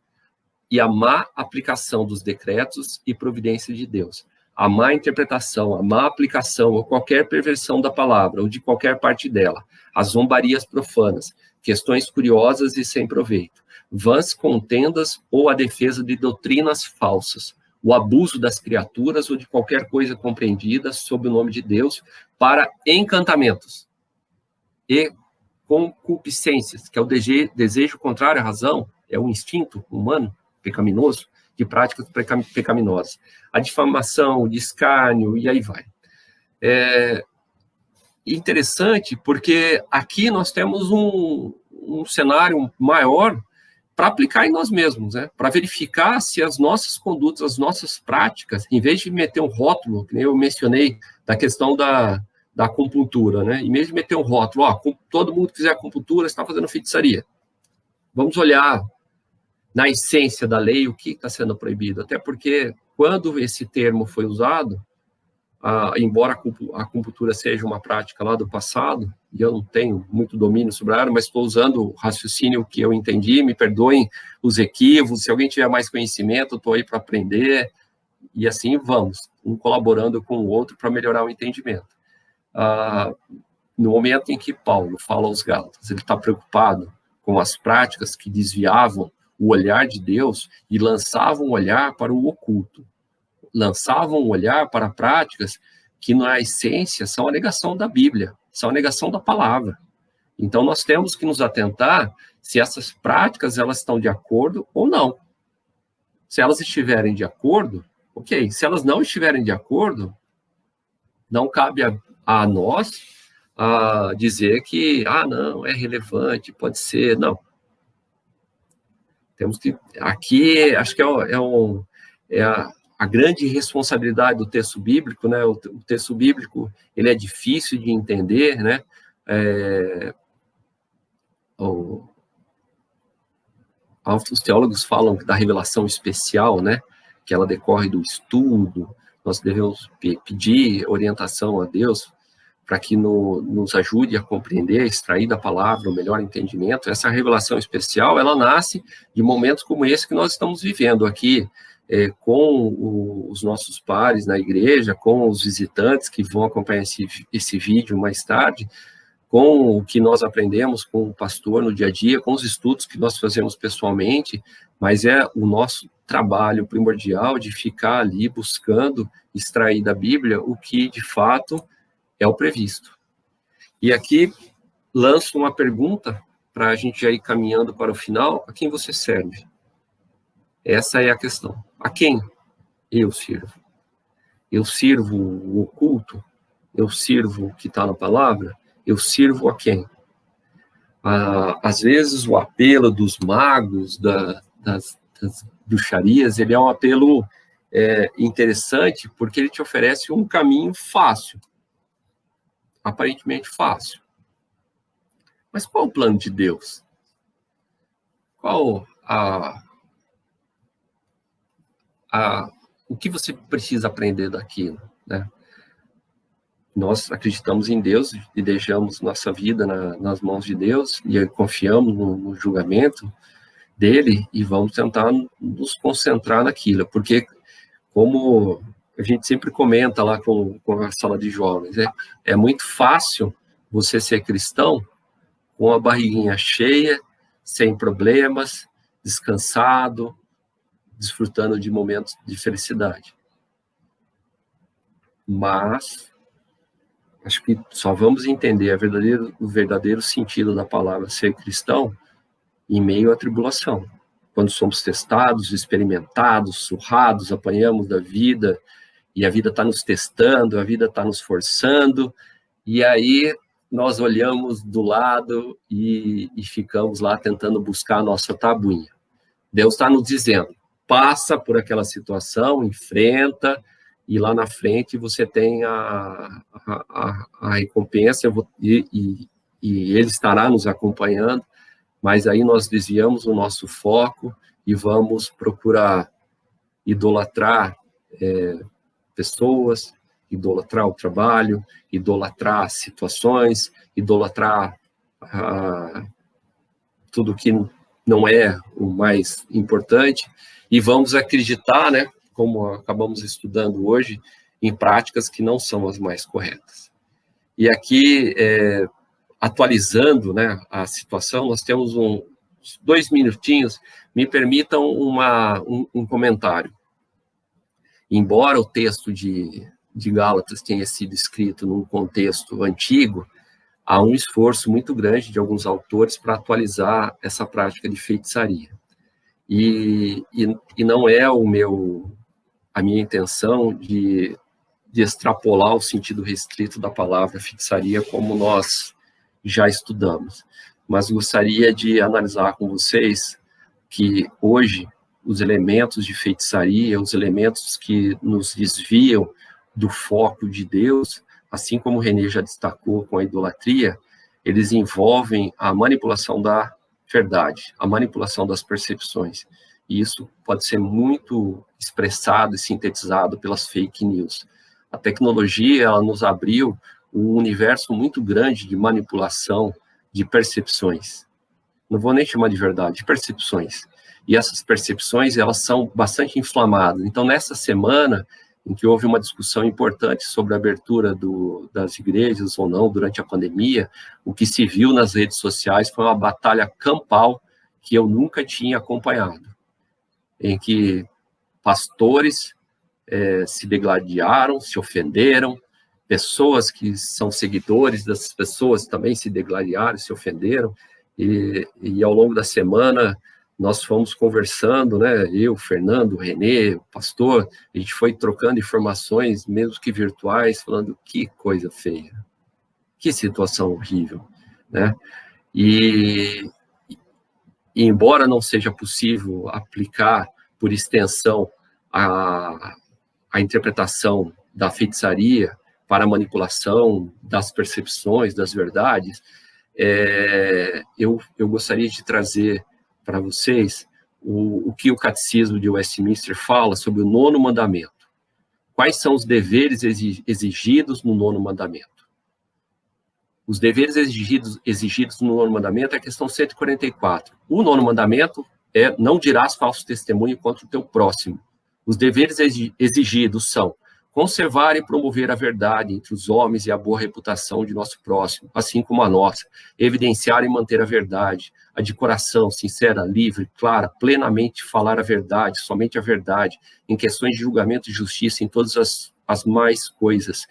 e a má aplicação dos decretos e providência de Deus, a má interpretação, a má aplicação ou qualquer perversão da palavra ou de qualquer parte dela, as zombarias profanas, questões curiosas e sem proveito, vãs contendas ou a defesa de doutrinas falsas, o abuso das criaturas ou de qualquer coisa compreendida sob o nome de Deus para encantamentos e concupiscências, que é o desejo contrário à razão, é um instinto humano pecaminoso, de práticas pecaminosas. A difamação, o escárnio, e aí vai. É interessante porque aqui nós temos um cenário maior para aplicar em nós mesmos, né? Para verificar se as nossas condutas, as nossas práticas, em vez de meter um rótulo, que nem eu mencionei, da questão da acupuntura, né? Em vez de meter um rótulo, todo mundo que fizer acupuntura está fazendo feitiçaria. Vamos olhar na essência da lei o que está sendo proibido, até porque quando esse termo foi usado, embora a acupuntura seja uma prática lá do passado, e eu não tenho muito domínio sobre a área, mas estou usando o raciocínio que eu entendi, me perdoem os equívocos, se alguém tiver mais conhecimento, eu estou aí para aprender, e assim vamos, um colaborando com o outro para melhorar o entendimento. No momento em que Paulo fala aos Gálatas, ele está preocupado com as práticas que desviavam o olhar de Deus e lançavam o olhar para o oculto, lançavam o olhar para práticas que na essência são a negação da Bíblia, são a negação da palavra. Então nós temos que nos atentar se essas práticas elas estão de acordo ou não. Se elas estiverem de acordo, ok. Se elas não estiverem de acordo, não cabe a nós dizer que, não, é relevante, pode ser, não. Temos que, aqui, acho que é a grande responsabilidade do texto bíblico, né? O texto bíblico, ele é difícil de entender, né? Os teólogos falam da revelação especial, né? Que ela decorre do estudo. Nós devemos pedir orientação a Deus para que nos ajude a compreender, extrair da palavra o melhor entendimento. Essa revelação especial, ela nasce de momentos como esse que nós estamos vivendo aqui, com os nossos pares na igreja, com os visitantes que vão acompanhar esse vídeo mais tarde, com o que nós aprendemos com o pastor no dia a dia, com os estudos que nós fazemos pessoalmente, mas é o nosso trabalho primordial de ficar ali buscando extrair da Bíblia o que, de fato, é o previsto. E aqui lanço uma pergunta para a gente já ir caminhando para o final: a quem você serve? Essa é a questão. A quem eu sirvo? Eu sirvo o oculto? Eu sirvo o que está na palavra? Eu sirvo a quem? Às vezes o apelo dos magos, das bruxarias, ele é um apelo interessante, porque ele te oferece um caminho fácil, aparentemente fácil. Mas qual o plano de Deus? Qual o que você precisa aprender daquilo, né? Nós acreditamos em Deus e deixamos nossa vida nas mãos de Deus e confiamos no julgamento dele e vamos tentar nos concentrar naquilo, porque, como a gente sempre comenta lá com a sala de jovens, é muito fácil você ser cristão com a barriguinha cheia, sem problemas, descansado, desfrutando de momentos de felicidade. Mas acho que só vamos entender o verdadeiro sentido da palavra ser cristão em meio à tribulação. Quando somos testados, experimentados, surrados, apanhamos da vida, e a vida está nos testando, a vida está nos forçando, e aí nós olhamos do lado e ficamos lá tentando buscar a nossa tabuinha. Deus está nos dizendo: passa por aquela situação, enfrenta, e lá na frente você tem a recompensa, e Ele estará nos acompanhando, mas aí nós desviamos o nosso foco e vamos procurar idolatrar pessoas, idolatrar o trabalho, idolatrar situações, idolatrar tudo que não é o mais importante, e vamos acreditar, né, como acabamos estudando hoje, em práticas que não são as mais corretas. E aqui, atualizando, né, a situação, nós temos 2 minutinhos, me permitam um comentário. Embora o texto de Gálatas tenha sido escrito num contexto antigo, há um esforço muito grande de alguns autores para atualizar essa prática de feitiçaria. E não é a minha intenção de extrapolar o sentido restrito da palavra feitiçaria como nós já estudamos, mas gostaria de analisar com vocês que hoje os elementos de feitiçaria, os elementos que nos desviam do foco de Deus, assim como o René já destacou com a idolatria, eles envolvem a manipulação da verdade, a manipulação das percepções. E isso pode ser muito expressado e sintetizado pelas fake news. A tecnologia, ela nos abriu um universo muito grande de manipulação de percepções. Não vou nem chamar de verdade, de percepções. E essas percepções, elas são bastante inflamadas. Então, nessa semana, em que houve uma discussão importante sobre a abertura das igrejas ou não durante a pandemia, o que se viu nas redes sociais foi uma batalha campal que eu nunca tinha acompanhado, em que pastores se degladiaram, se ofenderam, pessoas que são seguidores dessas pessoas também se degladiaram, se ofenderam, e ao longo da semana nós fomos conversando, né, eu, Fernando, o Renê, o pastor, a gente foi trocando informações, mesmo que virtuais, falando que coisa feia, que situação horrível, né, e embora não seja possível aplicar por extensão a interpretação da feitiçaria para a manipulação das percepções, das verdades, eu gostaria de trazer para vocês o que o Catecismo de Westminster fala sobre o 9º mandamento. Quais são os deveres exigidos no 9º mandamento? Os deveres exigidos no 9º mandamento é a questão 144. O 9º mandamento é: não dirás falso testemunho contra o teu próximo. Os deveres exigidos são conservar e promover a verdade entre os homens e a boa reputação de nosso próximo, assim como a nossa, evidenciar e manter a verdade, a de coração, sincera, livre, clara, plenamente falar a verdade, somente a verdade, em questões de julgamento e justiça, em todas as mais coisas,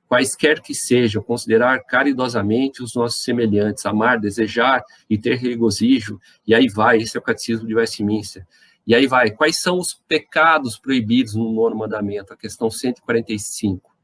quaisquer que sejam, considerar caridosamente os nossos semelhantes, amar, desejar e ter regozijo, e aí vai, esse é o Catecismo de Westminster. E aí vai, quais são os pecados proibidos no 9º mandamento? A questão 145.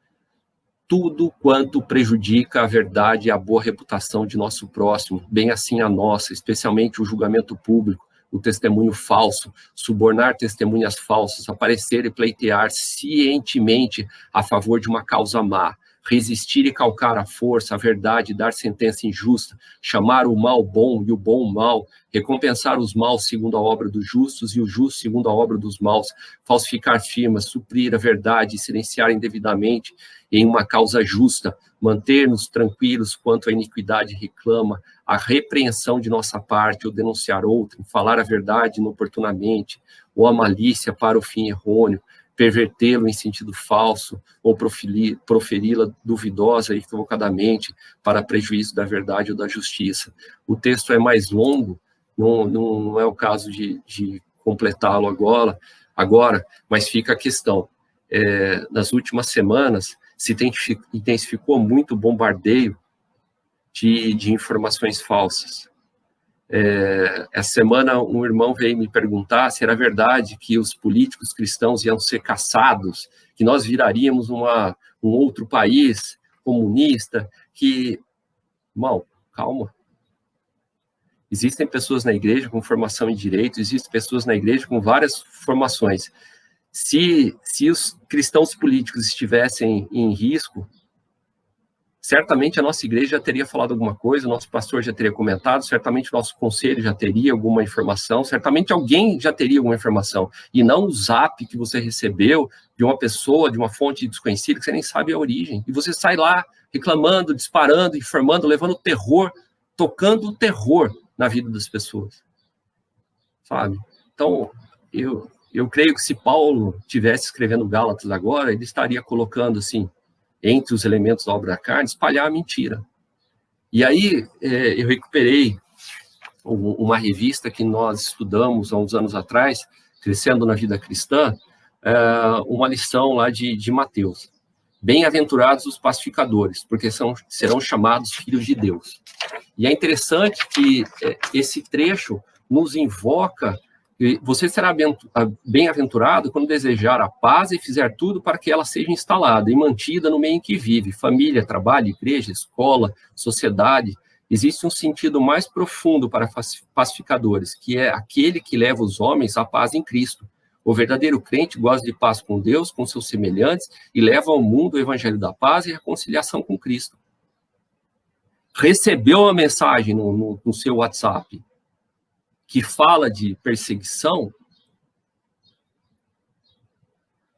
Tudo quanto prejudica a verdade e a boa reputação de nosso próximo, bem assim a nossa, especialmente o julgamento público, o testemunho falso, subornar testemunhas falsas, aparecer e pleitear cientemente a favor de uma causa má, resistir e calcar a força, a verdade, dar sentença injusta, chamar o mal bom e o bom mal, recompensar os maus segundo a obra dos justos e o justo segundo a obra dos maus, falsificar firmas, suprir a verdade e silenciar indevidamente em uma causa justa, manter-nos tranquilos quanto a iniquidade reclama, a repreensão de nossa parte ou denunciar outrem, falar a verdade inoportunamente, ou a malícia para o fim errôneo, pervertê-lo em sentido falso, ou proferi-la duvidosa e equivocadamente para prejuízo da verdade ou da justiça. O texto é mais longo, não é o caso de completá-lo agora, mas fica a questão. Nas últimas semanas, se intensificou muito o bombardeio de informações falsas. Essa semana um irmão veio me perguntar se era verdade que os políticos cristãos iam ser caçados, que nós viraríamos um outro país comunista, Irmão, calma. Existem pessoas na igreja com formação em direito, existem pessoas na igreja com várias formações. Se os cristãos políticos estivessem em risco, certamente a nossa igreja já teria falado alguma coisa, o nosso pastor já teria comentado, certamente o nosso conselho já teria alguma informação, certamente alguém já teria alguma informação, e não o zap que você recebeu de uma pessoa, de uma fonte desconhecida, que você nem sabe a origem, e você sai lá reclamando, disparando, informando, levando terror, tocando o terror na vida das pessoas, sabe? Então, eu creio que se Paulo estivesse escrevendo Gálatas agora, ele estaria colocando, assim, entre os elementos da obra da carne, espalhar a mentira. E aí eu recuperei uma revista que nós estudamos há uns anos atrás, Crescendo na Vida Cristã, uma lição lá de Mateus. Bem-aventurados os pacificadores, porque serão chamados filhos de Deus. E é interessante que esse trecho nos invoca: você será bem-aventurado quando desejar a paz e fizer tudo para que ela seja instalada e mantida no meio em que vive, família, trabalho, igreja, escola, sociedade. Existe um sentido mais profundo para pacificadores, que é aquele que leva os homens à paz em Cristo. O verdadeiro crente goza de paz com Deus, com seus semelhantes, e leva ao mundo o evangelho da paz e a reconciliação com Cristo. Recebeu uma mensagem no seu WhatsApp que fala de perseguição,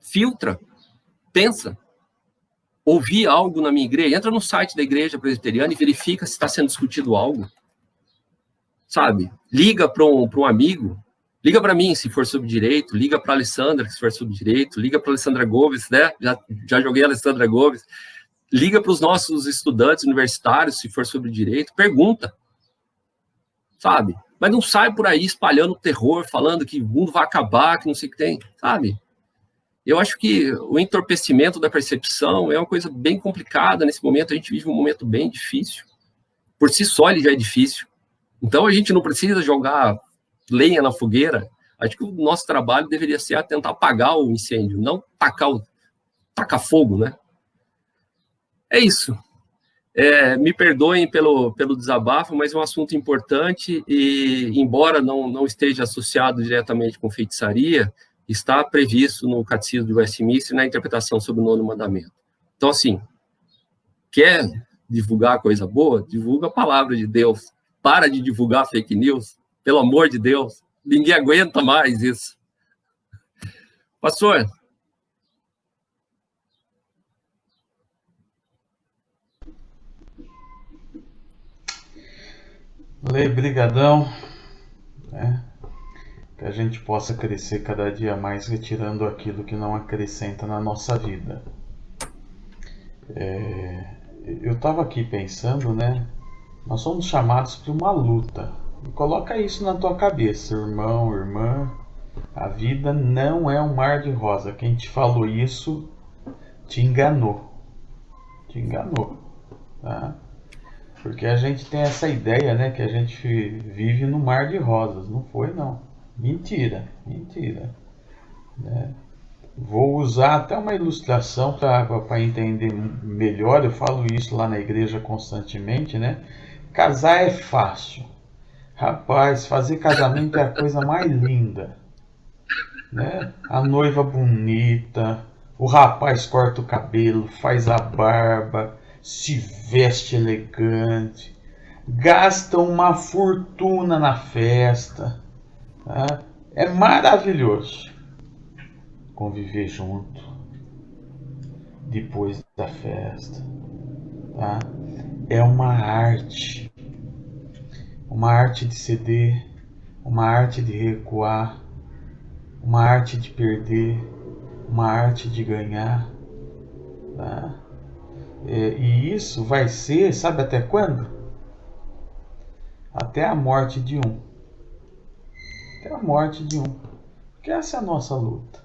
filtra, pensa. Ouvi algo na minha igreja, entra no site da igreja presbiteriana e verifica se está sendo discutido algo. Sabe? Liga para um amigo, liga para mim se for sobre direito, liga para a Alessandra se for sobre direito, liga para a Alessandra Gomes, né? Já joguei a Alessandra Gomes. Liga para os nossos estudantes universitários se for sobre direito, pergunta. Sabe? Mas não sai por aí espalhando terror, falando que o mundo vai acabar, que não sei o que tem, sabe? Eu acho que o entorpecimento da percepção é uma coisa bem complicada nesse momento. A gente vive um momento bem difícil. Por si só, ele já é difícil. Então, a gente não precisa jogar lenha na fogueira. Acho que o nosso trabalho deveria ser tentar apagar o incêndio, não tacar fogo, né? É isso. Me perdoem pelo desabafo, mas é um assunto importante e, embora não esteja associado diretamente com feitiçaria, está previsto no Catecismo de Westminster na interpretação sobre o 9º mandamento. Então, assim, quer divulgar coisa boa? Divulga a palavra de Deus. Para de divulgar fake news, pelo amor de Deus. Ninguém aguenta mais isso. Pastor? Lei, brigadão, né? Que a gente possa crescer cada dia mais retirando aquilo que não acrescenta na nossa vida. Eu estava aqui pensando, né? Nós somos chamados para uma luta. E coloca isso na tua cabeça, irmão, irmã. A vida não é um mar de rosa. Quem te falou isso te enganou. Te enganou, tá? Porque a gente tem essa ideia, né? Que a gente vive no mar de rosas. Não foi, não. Mentira, mentira. Né? Vou usar até uma ilustração para entender melhor. Eu falo isso lá na igreja constantemente, né? Casar é fácil. Rapaz, fazer casamento é a coisa mais linda. Né? A noiva bonita, o rapaz corta o cabelo, faz a barba, se veste elegante, gasta uma fortuna na festa. Tá? É maravilhoso conviver junto depois da festa. Tá? É uma arte de ceder, uma arte de recuar, uma arte de perder, uma arte de ganhar. Tá? E isso vai ser, sabe até quando? Até a morte de um. Até a morte de um. Porque essa é a nossa luta.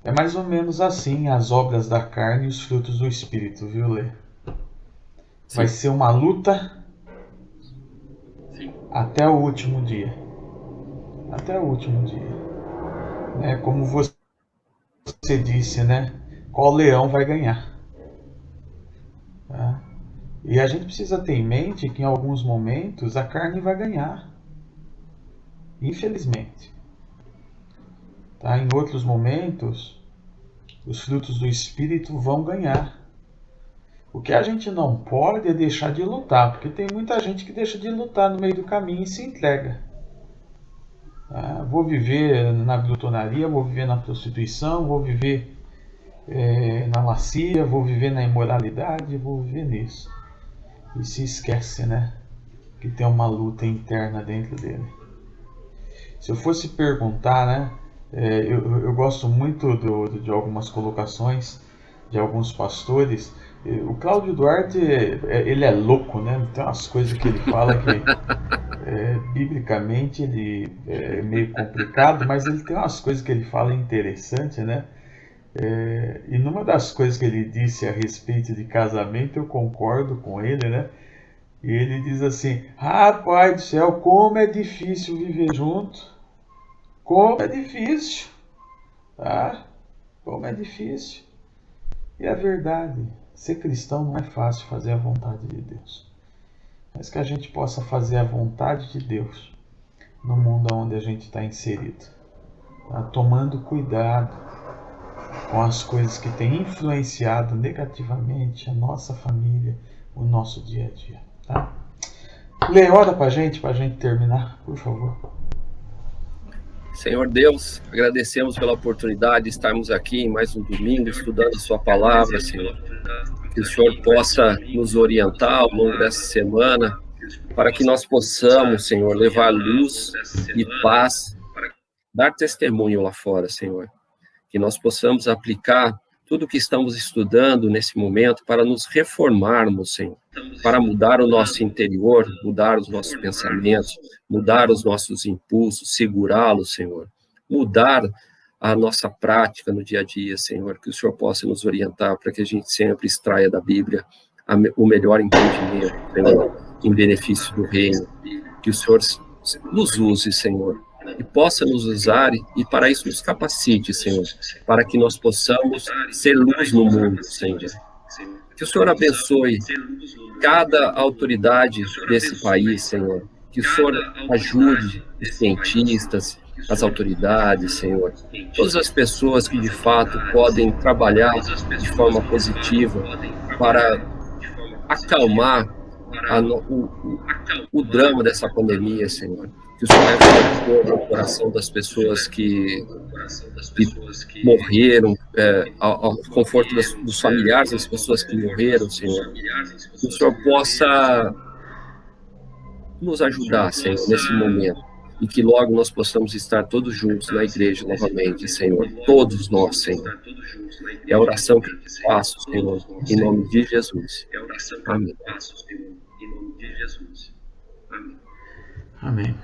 É mais ou menos assim as obras da carne e os frutos do Espírito, viu, Lê? Vai ser uma luta até o último dia. Até o último dia. Né? Como você disse, né? Qual leão vai ganhar? Tá? E a gente precisa ter em mente que em alguns momentos a carne vai ganhar. Infelizmente. Tá? Em outros momentos, os frutos do Espírito vão ganhar. O que a gente não pode é deixar de lutar, porque tem muita gente que deixa de lutar no meio do caminho e se entrega. Tá? Vou viver na glutonaria, vou viver na prostituição, vou viver na lascívia, vou viver na imoralidade, vou viver nisso. E se esquece, né? Que tem uma luta interna dentro dele. Se eu fosse perguntar, né? Eu gosto muito de algumas colocações de alguns pastores. O Cláudio Duarte, ele é louco, né? Tem umas coisas que ele fala que biblicamente ele é meio complicado, mas ele tem umas coisas que ele fala interessante, né? E numa das coisas que ele disse a respeito de casamento, eu concordo com ele, né? E ele diz assim: rapaz do céu, como é difícil viver junto. Como é difícil. Tá? Como é difícil. E é verdade, ser cristão não é fácil fazer a vontade de Deus. Mas que a gente possa fazer a vontade de Deus no mundo onde a gente está inserido. Tá? Tomando cuidado com as coisas que têm influenciado negativamente a nossa família, o nosso dia a dia. Tá? Lê, ora pra gente terminar, por favor. Senhor Deus, agradecemos pela oportunidade de estarmos aqui em mais um domingo estudando a sua palavra, Senhor. Que o Senhor possa nos orientar ao longo dessa semana, para que nós possamos, Senhor, levar luz e paz, dar testemunho lá fora, Senhor. Que nós possamos aplicar tudo o que estamos estudando nesse momento para nos reformarmos, Senhor, para mudar o nosso interior, mudar os nossos pensamentos, mudar os nossos impulsos, segurá-los, Senhor, mudar a nossa prática no dia a dia, Senhor, que o Senhor possa nos orientar para que a gente sempre extraia da Bíblia o melhor entendimento, Senhor, em benefício do reino, que o Senhor nos use, Senhor, e possa nos usar e para isso nos capacite, Senhor, para que nós possamos ser luz no mundo, Senhor. Que o Senhor abençoe cada autoridade desse país, Senhor, que o Senhor ajude os cientistas, as autoridades, Senhor, todas as pessoas que de fato podem trabalhar de forma positiva para acalmar o drama dessa pandemia, Senhor. Que o Senhor leve no coração das pessoas que morreram, ao conforto dos familiares das pessoas que morreram, Senhor. Que o Senhor possa nos ajudar, Senhor, nesse momento. E que logo nós possamos estar todos juntos na igreja novamente, Senhor. Todos nós, Senhor. É a oração que eu faço, Senhor, em nome de Jesus. Amém. Amém.